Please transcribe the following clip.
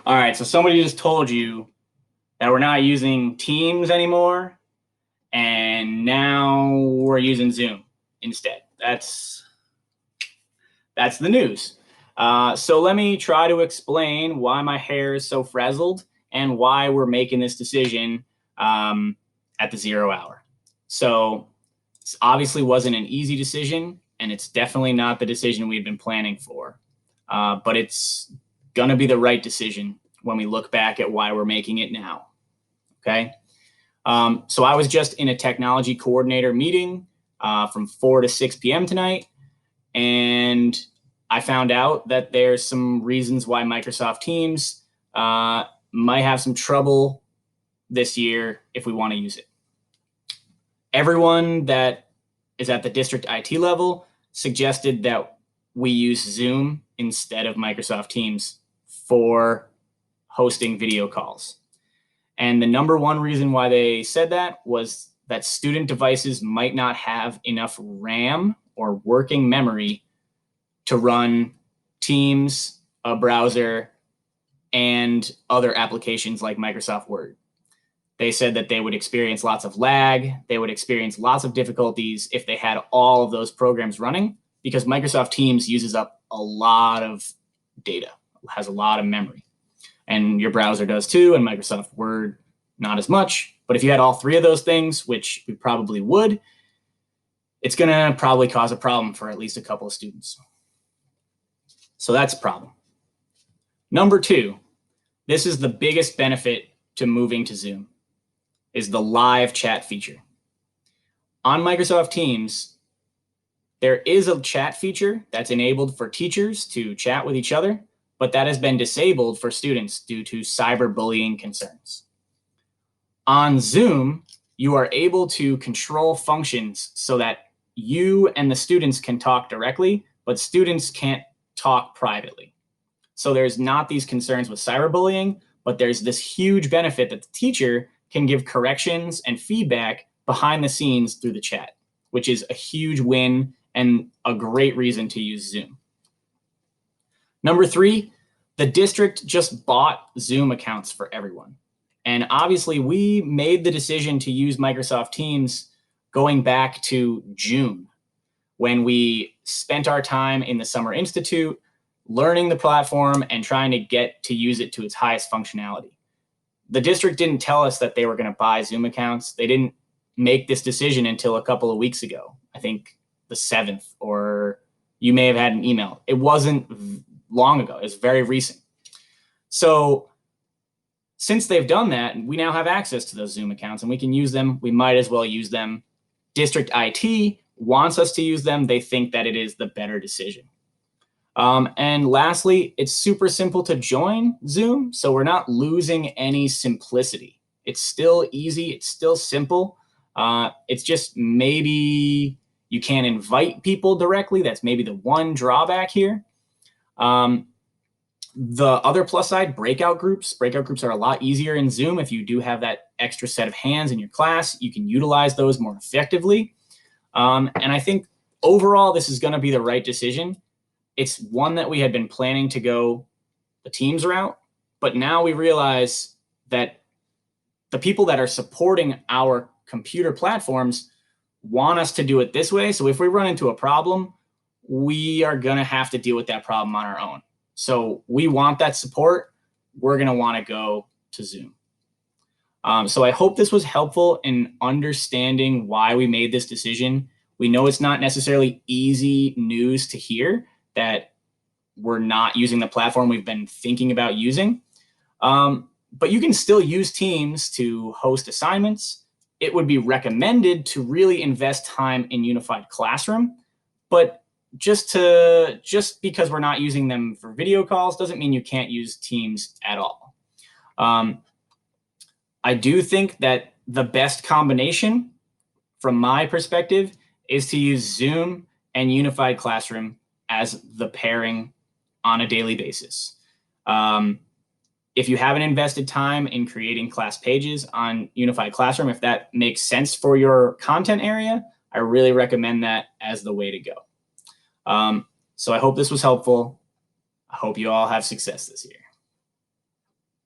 All right, so somebody just told you that we're not using Teams anymore, and now we're using Zoom instead. That's the news. So let me try to explain why my hair is so frazzled and why we're making this decision at the 0 hour. So this obviously wasn't an easy decision, and it's definitely not the decision we've been planning for. But it's going to be the right decision when we look back at why we're making it now. Okay. So I was just in a technology coordinator meeting from 4 to 6 p.m. tonight, and I found out that there's some reasons why Microsoft Teams might have some trouble this year if we want to use it. Everyone that is at the district IT level suggested that we use Zoom instead of Microsoft Teams for hosting video calls. And the number one reason why they said that was that student devices might not have enough RAM or working memory to run Teams, a browser, and other applications like Microsoft Word. They said that they would experience lots of lag. They would experience lots of difficulties if they had all of those programs running, because Microsoft Teams uses up a lot of data, has a lot of memory. And your browser does too, and Microsoft Word not as much. But if you had all three of those things, which we probably would, it's going to probably cause a problem for at least a couple of students. So that's a problem. Number two, this is the biggest benefit to moving to Zoom, is the live chat feature. On Microsoft Teams, there is a chat feature that's enabled for teachers to chat with each other, but that has been disabled for students due to cyberbullying concerns. On Zoom, you are able to control functions so that you and the students can talk directly, but students can't talk privately. So there's not these concerns with cyberbullying, but there's this huge benefit that the teacher can give corrections and feedback behind the scenes through the chat, which is a huge win and a great reason to use Zoom. Number three, the district just bought Zoom accounts for everyone. And obviously we made the decision to use Microsoft Teams going back to June, when we spent our time in the Summer Institute learning the platform and trying to get to use it to its highest functionality. The district didn't tell us that they were going to buy Zoom accounts. They didn't make this decision until a couple of weeks ago, I think the 7th, or you may have had an email. It wasn't long ago. It's very recent. So since they've done that, we now have access to those Zoom accounts and we can use them. We might as well use them. District IT wants us to use them. They think that it is the better decision. And lastly, it's super simple to join Zoom, so we're not losing any simplicity. It's still easy. It's still simple. It's just maybe you can't invite people directly. That's maybe the one drawback here. The other plus side, breakout groups. Breakout groups are a lot easier in Zoom. If you do have that extra set of hands in your class, you can utilize those more effectively. And I think overall, this is going to be the right decision. It's one that we had been planning to go the Teams route, but now we realize that the people that are supporting our computer platforms want us to do it this way. So if we run into a problem, we are going to have to deal with that problem on our own. So we want that support. We're going to want to go to Zoom. So I hope this was helpful in understanding why we made this decision. We know it's not necessarily easy news to hear that we're not using the platform we've been thinking about using. But you can still use Teams to host assignments. It would be recommended to really invest time in Unified Classroom, but just because we're not using them for video calls doesn't mean you can't use Teams at all. I do think that the best combination from my perspective is to use Zoom and Unified Classroom as the pairing on a daily basis. If you haven't invested time in creating class pages on Unified Classroom, if that makes sense for your content area, I really recommend that as the way to go. So I hope this was helpful. I hope you all have success this year.